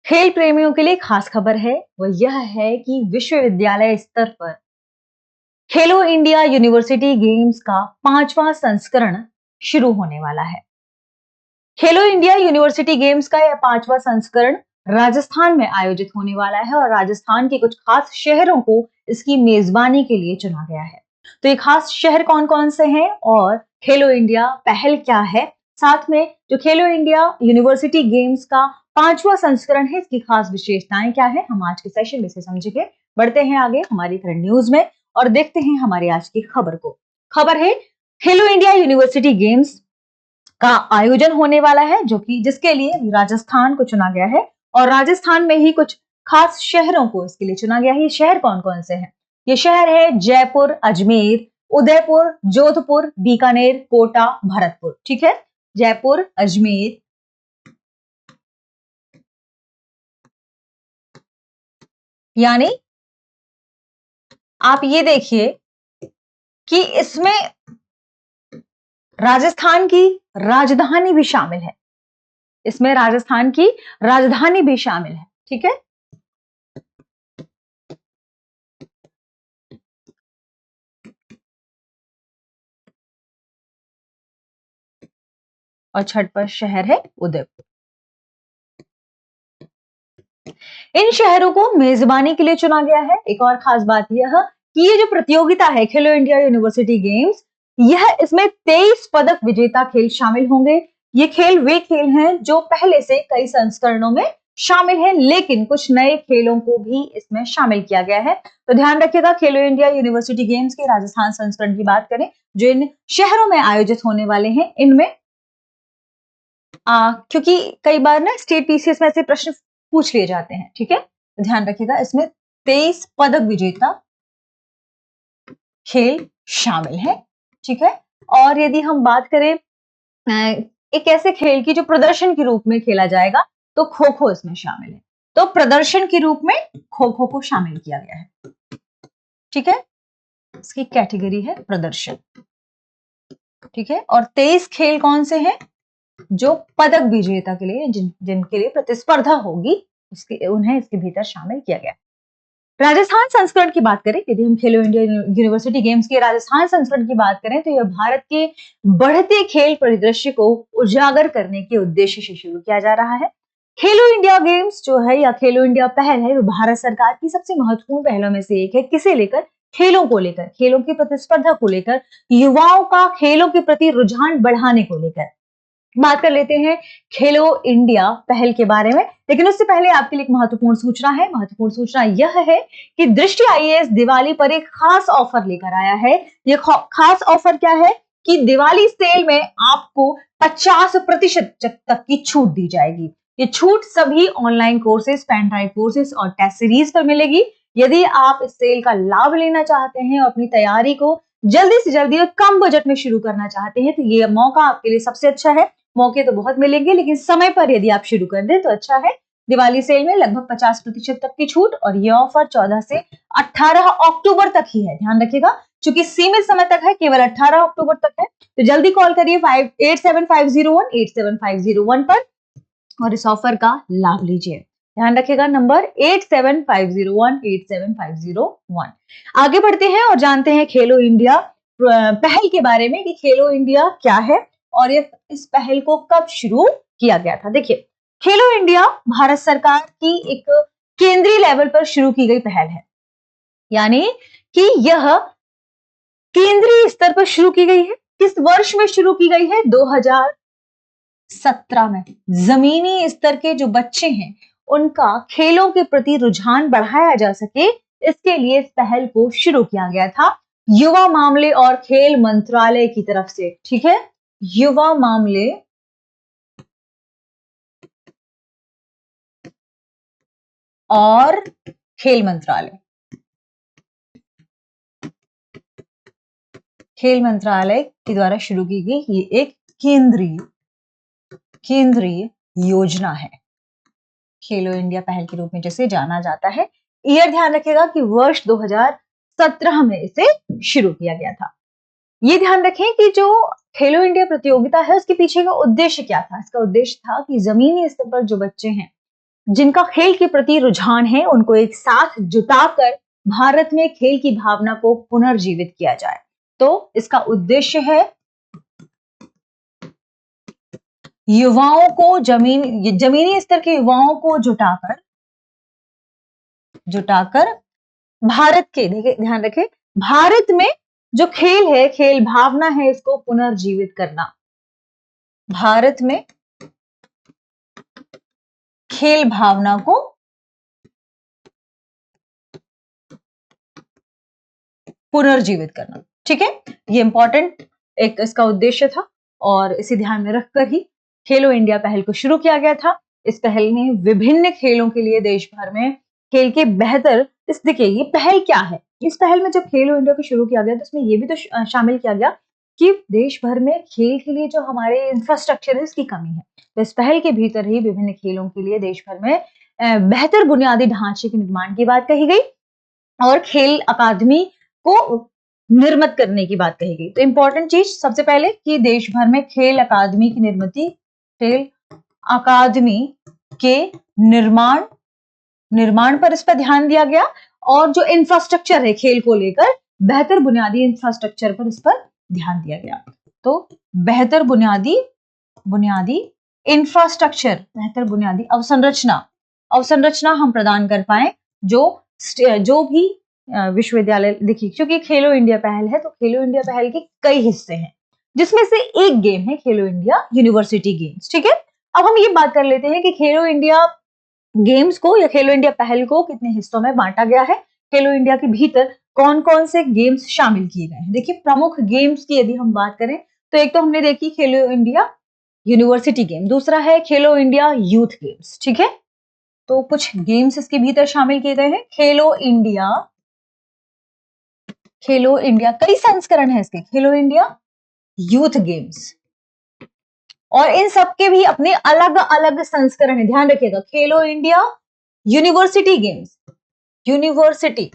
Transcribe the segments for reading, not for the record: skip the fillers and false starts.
खेल प्रेमियों के लिए खास खबर है, वह यह है कि विश्वविद्यालय स्तर पर खेलो इंडिया यूनिवर्सिटी गेम्स का 5वां संस्करण शुरू होने वाला है। खेलो इंडिया यूनिवर्सिटी गेम्स का यह 5वां संस्करण राजस्थान में आयोजित होने वाला है और राजस्थान के कुछ खास शहरों को इसकी मेजबानी के लिए चुना गया है। तो ये खास शहर कौन-कौन से हैं और खेलो इंडिया पहल क्या है? साथ में जो खेलो इंडिया यूनिवर्सिटी गेम्स का 5वां संस्करण है, इसकी खास विशेषताएं क्या है? हम आज के सेशन में इसे समझेंगे। बढ़ते हैं आगे हमारी करंट न्यूज में और देखते हैं हमारी आज की खबर को। खबर है खेलो इंडिया यूनिवर्सिटी गेम्स का आयोजन होने वाला है, जो कि जिसके लिए राजस्थान को चुना गया है और राजस्थान में ही कुछ खास शहरों को इसके लिए चुना गया है। ये शहर कौन-कौन से हैं? ये शहर है जयपुर, अजमेर, उदयपुर, जोधपुर, बीकानेर, कोटा, भरतपुर। ठीक है, जयपुर, अजमेर, यानी आप ये देखिए कि इसमें राजस्थान की राजधानी भी शामिल है। इसमें राजस्थान की राजधानी भी शामिल है। ठीक है, और छठवां शहर है उदयपुर। इन शहरों को मेजबानी के लिए चुना गया है। एक और खास बात यह कि ये जो प्रतियोगिता है खेलो इंडिया यूनिवर्सिटी गेम्स, यह इसमें 23 पदक विजेता खेल शामिल होंगे। ये खेल वे खेल हैं जो पहले से कई संस्करणों में शामिल हैं, लेकिन कुछ नए खेलों को भी इसमें शामिल किया गया है। तो ध्यान रखिएगा, खेलो इंडिया यूनिवर्सिटी गेम्स के राजस्थान संस्करण की बात करें जो इन शहरों में आयोजित होने वाले हैं, इनमें क्योंकि कई बार ना स्टेट पीसीएस में ऐसे प्रश्न पूछ लिए जाते हैं। ठीक है, तो ध्यान रखिएगा, इसमें 23 पदक विजेता खेल शामिल है। ठीक है, और यदि हम बात करें एक ऐसे खेल की जो प्रदर्शन के रूप में खेला जाएगा, तो खो खो इसमें शामिल है। तो प्रदर्शन के रूप में खो खो को शामिल किया गया है। ठीक है, इसकी कैटेगरी है प्रदर्शन। ठीक है, और 23 खेल कौन से हैं जो पदक विजेता के लिए जिनके लिए प्रतिस्पर्धा होगी, उन्हें इसके भीतर शामिल किया गया। राजस्थान संस्करण की बात करें, यदि हम खेलो इंडिया यूनिवर्सिटी गेम्स के राजस्थान संस्करण की बात करें, तो यह भारत के बढ़ते खेल परिदृश्य को उजागर करने के उद्देश्य से शुरू किया जा रहा है। खेलो इंडिया गेम्स जो है या खेलो इंडिया पहल है, वो भारत सरकार की सबसे महत्वपूर्ण पहलों में से एक है। किसे लेकर? खेलों को लेकर, खेलों की प्रतिस्पर्धा को लेकर, युवाओं का खेलों के प्रति रुझान बढ़ाने को लेकर। बात कर लेते हैं खेलो इंडिया पहल के बारे में, लेकिन उससे पहले आपके लिए एक महत्वपूर्ण सूचना है। महत्वपूर्ण सूचना यह है कि दृष्टि आईएएस दिवाली पर एक खास ऑफर लेकर आया है। ये खास ऑफर क्या है कि दिवाली सेल में आपको 50% तक की छूट दी जाएगी। ये छूट सभी online courses, pen drive courses और टेस्ट सीरीज पर मिलेगी। यदि आप इस सेल का लाभ लेना चाहते हैं और अपनी तैयारी को जल्दी से जल्दी और कम बजट में शुरू करना चाहते हैं, तो ये मौका आपके लिए सबसे अच्छा है। मौके तो बहुत मिलेंगे, लेकिन समय पर यदि आप शुरू कर दें तो अच्छा है। दिवाली सेल में लगभग 50% तक की छूट, और यह ऑफर 14 से 18 अक्टूबर तक ही है। ध्यान रखिएगा, चूंकि सीमित समय तक है, केवल 18 अक्टूबर तक है, तो जल्दी कॉल करिए 8750187501 पर और इस ऑफर का लाभ लीजिए। ध्यान रखिएगा, नंबर 8750187501। आगे बढ़ते हैं और जानते हैं खेलो इंडिया पहल के बारे में कि खेलो इंडिया क्या है और ये इस पहल को कब शुरू किया गया था। देखिए, खेलो इंडिया भारत सरकार की एक केंद्रीय लेवल पर शुरू की गई पहल है, यानी कि यह केंद्रीय स्तर पर शुरू की गई है। किस वर्ष में शुरू की गई है? 2017 में। जमीनी स्तर के जो बच्चे हैं उनका खेलों के प्रति रुझान बढ़ाया जा सके, इसके लिए इस पहल को शुरू किया गया था युवा मामले और खेल मंत्रालय की तरफ से। ठीक है, युवा मामले और खेल मंत्रालय, खेल मंत्रालय के द्वारा शुरू की गई ये एक केंद्रीय योजना है, खेलो इंडिया पहल के रूप में जिसे जाना जाता है। ईयर ध्यान रखिएगा कि वर्ष 2017 में इसे शुरू किया गया था। ये ध्यान रखें कि जो खेलो इंडिया प्रतियोगिता है उसके पीछे का उद्देश्य क्या था? इसका उद्देश्य था कि जमीनी स्तर पर जो बच्चे हैं जिनका खेल के प्रति रुझान है उनको एक साथ जुटाकर भारत में खेल की भावना को पुनर्जीवित किया जाए। तो इसका उद्देश्य है युवाओं को जमीनी स्तर के युवाओं को जुटाकर भारत के, देखिए ध्यान रखें, भारत में जो खेल है, खेल भावना है, इसको पुनर्जीवित करना। भारत में खेल भावना को पुनर्जीवित करना। ठीक है, ये इंपॉर्टेंट एक इसका उद्देश्य था और इसे ध्यान में रखकर ही खेलो इंडिया पहल को शुरू किया गया था। इस पहल में विभिन्न खेलों के लिए देश भर में खेल के बेहतर, इस देखिए ये पहल क्या है, इस पहल में जब खेलो इंडिया को शुरू किया गया तो इसमें ये भी तो शामिल किया गया कि देश भर में खेल के लिए जो हमारे इंफ्रास्ट्रक्चर है इसकी कमी है। तो इस पहल के भीतर ही विभिन्न खेलों के लिए देश भर में बेहतर बुनियादी ढांचे के निर्माण की बात कही गई और खेल अकादमी को निर्मित करने की बात कही गई। तो इंपॉर्टेंट चीज सबसे पहले कि देश भर में खेल अकादमी की निर्मित, खेल अकादमी के निर्माण पर इस पर ध्यान दिया गया और जो इंफ्रास्ट्रक्चर है खेल को लेकर, बेहतर बुनियादी इंफ्रास्ट्रक्चर पर इस पर ध्यान दिया गया। तो बेहतर बुनियादी इंफ्रास्ट्रक्चर, बेहतर बुनियादी अवसंरचना हम प्रदान कर पाए जो भी विश्वविद्यालय, देखिए क्योंकि खेलो इंडिया पहल है तो खेलो इंडिया पहल के कई हिस्से हैं जिसमें से एक गेम है खेलो इंडिया यूनिवर्सिटी गेम्स। ठीक है, अब हम ये बात कर लेते हैं कि खेलो इंडिया गेम्स को या खेलो इंडिया पहल को कितने हिस्सों में बांटा गया है, खेलो इंडिया के भीतर कौन कौन से गेम्स शामिल किए गए हैं। देखिए प्रमुख गेम्स की यदि हम बात करें तो एक तो हमने देखी खेलो इंडिया यूनिवर्सिटी गेम, दूसरा है खेलो इंडिया यूथ गेम्स। ठीक है, तो कुछ गेम्स इसके भीतर शामिल किए गए हैं। खेलो इंडिया कई संस्करण है इसके, खेलो इंडिया यूथ गेम्स, और इन सबके भी अपने अलग अलग संस्करण है, ध्यान रखिएगा। खेलो इंडिया यूनिवर्सिटी गेम्स, यूनिवर्सिटी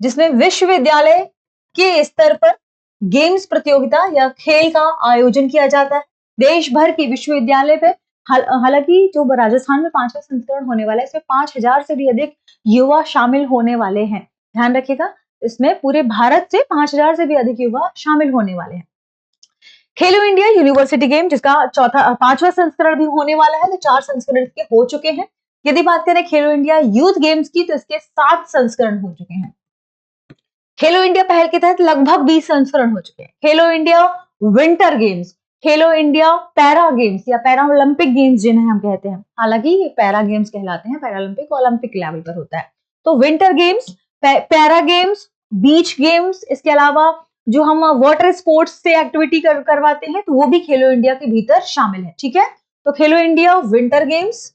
जिसमें विश्वविद्यालय के स्तर पर गेम्स प्रतियोगिता या खेल का आयोजन किया जाता है देश भर के विश्वविद्यालय पे। हालांकि जो राजस्थान में 5वां संस्करण होने वाला है इसमें 5000 से भी अधिक युवा शामिल होने वाले हैं, ध्यान रखिएगा। इसमें पूरे भारत से 5000 से भी अधिक युवा शामिल होने वाले हैं। खेलो इंडिया यूनिवर्सिटी गेम जिसका 5वां संस्करण भी होने वाला है, तो 4 संस्करण इसके हो चुके हैं। यदि बात करें खेलो इंडिया यूथ गेम्स की तो इसके 7 संस्करण हो चुके हैं। खेलो इंडिया पहल के तहत लगभग 20 संस्करण हो चुके हैं। खेलो इंडिया विंटर गेम्स, खेलो इंडिया पैरा गेम्स या पैरा ओलंपिक गेम्स जिन्हें हम कहते हैं, हालांकि ये पैरा गेम्स कहलाते हैं, पैरा ओलंपिक ओलंपिक लेवल पर होता है। तो winter games, para games, beach games, इसके अलावा जो हम वाटर स्पोर्ट्स से एक्टिविटी करवाते हैं तो वो भी खेलो इंडिया के भीतर शामिल है। ठीक है, तो खेलो इंडिया विंटर गेम्स,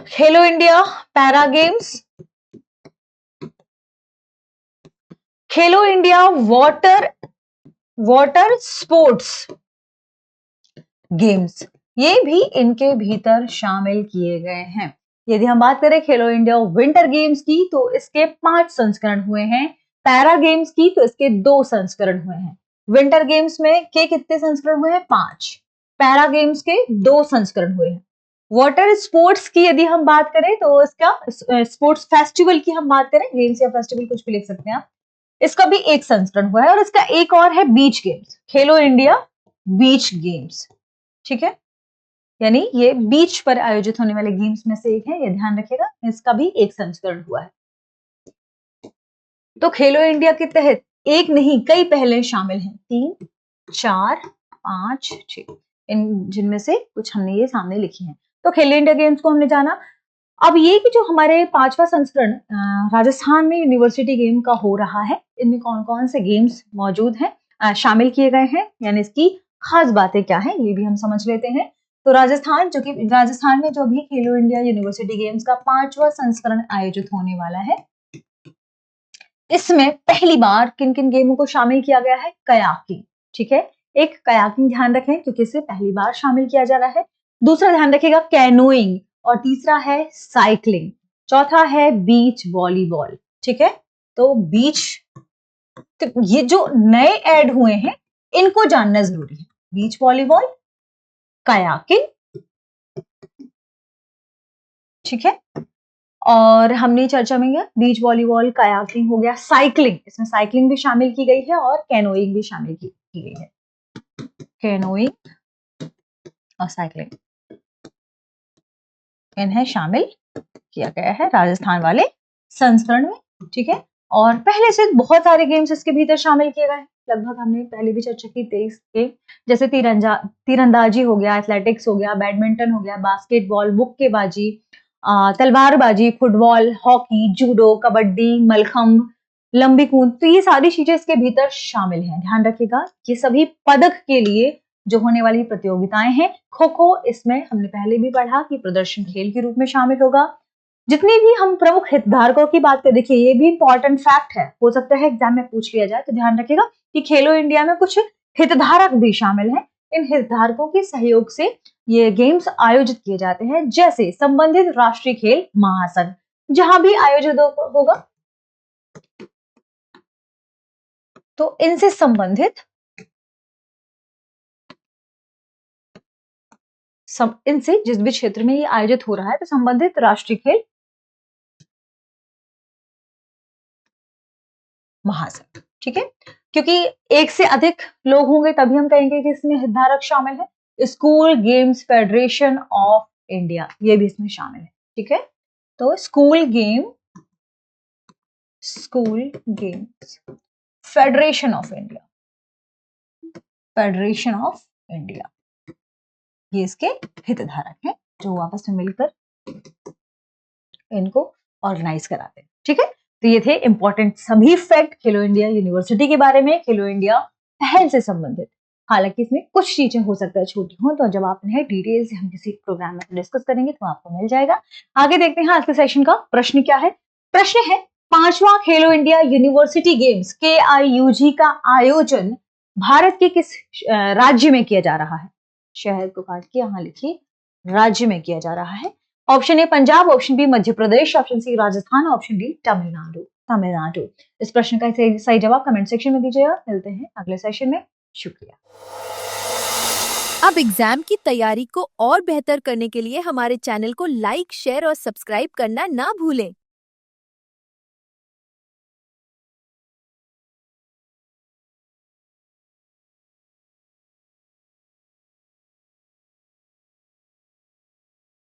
खेलो इंडिया पैरा गेम्स, खेलो इंडिया वाटर स्पोर्ट्स गेम्स, ये भी इनके भीतर शामिल किए गए हैं। यदि हम बात करें खेलो इंडिया विंटर गेम्स की तो इसके 5 संस्करण हुए हैं, पैरा गेम्स की तो इसके 2 संस्करण हुए हैं। विंटर गेम्स में के कितने संस्करण हुए हैं? 5। पैरा गेम्स के 2 संस्करण हुए हैं। वाटर स्पोर्ट्स की यदि हम बात करें तो इसका स्पोर्ट्स फेस्टिवल की हम बात करें, गेम्स या फेस्टिवल कुछ भी लिख सकते हैं आप, इसका भी 1 संस्करण हुआ है। और इसका एक और है बीच गेम्स, खेलो इंडिया बीच गेम्स। ठीक है, यानी ये बीच पर आयोजित होने वाले गेम्स में से एक है, ये ध्यान रखिएगा। इसका भी 1 संस्करण हुआ है। तो खेलो इंडिया के तहत एक नहीं कई पहलें शामिल हैं, 3, 4, 5, 6, इन जिनमें से कुछ हमने ये सामने लिखी हैं। तो खेलो इंडिया गेम्स को हमने जाना। अब ये कि जो हमारे 5वां संस्करण राजस्थान में यूनिवर्सिटी गेम का हो रहा है, इनमें कौन कौन से गेम्स मौजूद हैं, शामिल किए गए हैं, यानी इसकी खास बातें क्या है ये भी हम समझ लेते हैं। तो राजस्थान में जो भी खेलो इंडिया यूनिवर्सिटी गेम्स का 5वां संस्करण आयोजित होने वाला है, इसमें पहली बार किन किन गेमों को शामिल किया गया है? कयाकिंग। ठीक है, एक कयाकिंग ध्यान रखें क्योंकि इसे पहली बार शामिल किया जा रहा है। दूसरा ध्यान रखिएगा कैनोइंग, और तीसरा है साइकिलिंग, चौथा है बीच वॉलीबॉल। ठीक है, तो ये जो नए ऐड हुए हैं इनको जानना जरूरी है। बीच वॉलीबॉल, कायाकिंग, ठीक है। और हमने चर्चा में किया बीच वॉलीबॉल, कायाकिंग हो गया, साइकिलिंग, इसमें साइकिलिंग भी शामिल की गई है और कैनोइंग भी शामिल की गई है। कैनोइंग और साइकिलिंग इन्हें शामिल किया गया है राजस्थान वाले संस्करण में, ठीक है। और पहले से बहुत सारे गेम्स इसके भीतर शामिल किए गए, लगभग हमने पहले भी चर्चा की 23 गेम, जैसे तीरंदाजी हो गया, एथलेटिक्स हो गया, बैडमिंटन हो गया, बास्केटबॉल, मुक्केबाजी, तलवारबाजी, football, hockey, judo, kabaddi, mallakhamb, लंबी कूद, तो ये सारी चीजें इसके भीतर शामिल हैं। ध्यान रखिएगा ये सभी पदक के लिए जो होने वाली प्रतियोगिताएं हैं। खो खो इसमें हमने पहले भी पढ़ा कि प्रदर्शन खेल के रूप में शामिल होगा। जितने भी हम प्रमुख हितधारकों की बात करें, देखिए ये भी इंपॉर्टेंट फैक्ट है, हो सकता है एग्जाम में पूछ लिया जाए, तो ध्यान रखिएगा कि खेलो इंडिया में कुछ हितधारक भी शामिल हैं। इन हितधारकों के सहयोग से ये गेम्स आयोजित किए जाते हैं, जैसे संबंधित राष्ट्रीय खेल महासंघ जहां भी आयोजित होगा, तो इनसे संबंधित इनसे जिस भी क्षेत्र में ये आयोजित हो रहा है, तो संबंधित राष्ट्रीय खेल महासंघ, ठीक है। क्योंकि एक से अधिक लोग होंगे तभी हम कहेंगे कि इसमें हितधारक शामिल है। School games federation of India ये भी इसमें शामिल है, ठीक है। तो school games federation of India ये इसके हितधारक हैं, जो आपस में मिलकर इनको ऑर्गेनाइज कराते हैं, ठीक है। तो ये थे इंपॉर्टेंट सभी फैक्ट खेलो इंडिया यूनिवर्सिटी के बारे में, खेलो इंडिया पहल से संबंधित। हालांकि इसमें कुछ चीजें हो सकता है छोटी हो, तो जब आप इन्हें डिटेल से हम किसी प्रोग्राम में डिस्कस करेंगे तो आपको मिल जाएगा। आगे देखते हैं आज के सेशन का प्रश्न क्या है। प्रश्न है 5वां खेलो इंडिया यूनिवर्सिटी गेम्स KIUG का आयोजन भारत के किस राज्य में किया जा रहा है। शहर को काट के यहां लिखिए राज्य में किया जा रहा है। Option A Punjab, option B Madhya Pradesh, option C Rajasthan, option D Tamil Nadu. इस प्रश्न का सही जवाब कमेंट सेक्शन में दीजिएगा। मिलते हैं अगले सेशन में, शुक्रिया। अब एग्जाम की तैयारी को और बेहतर करने के लिए हमारे चैनल को लाइक, शेयर और सब्सक्राइब करना ना भूलें।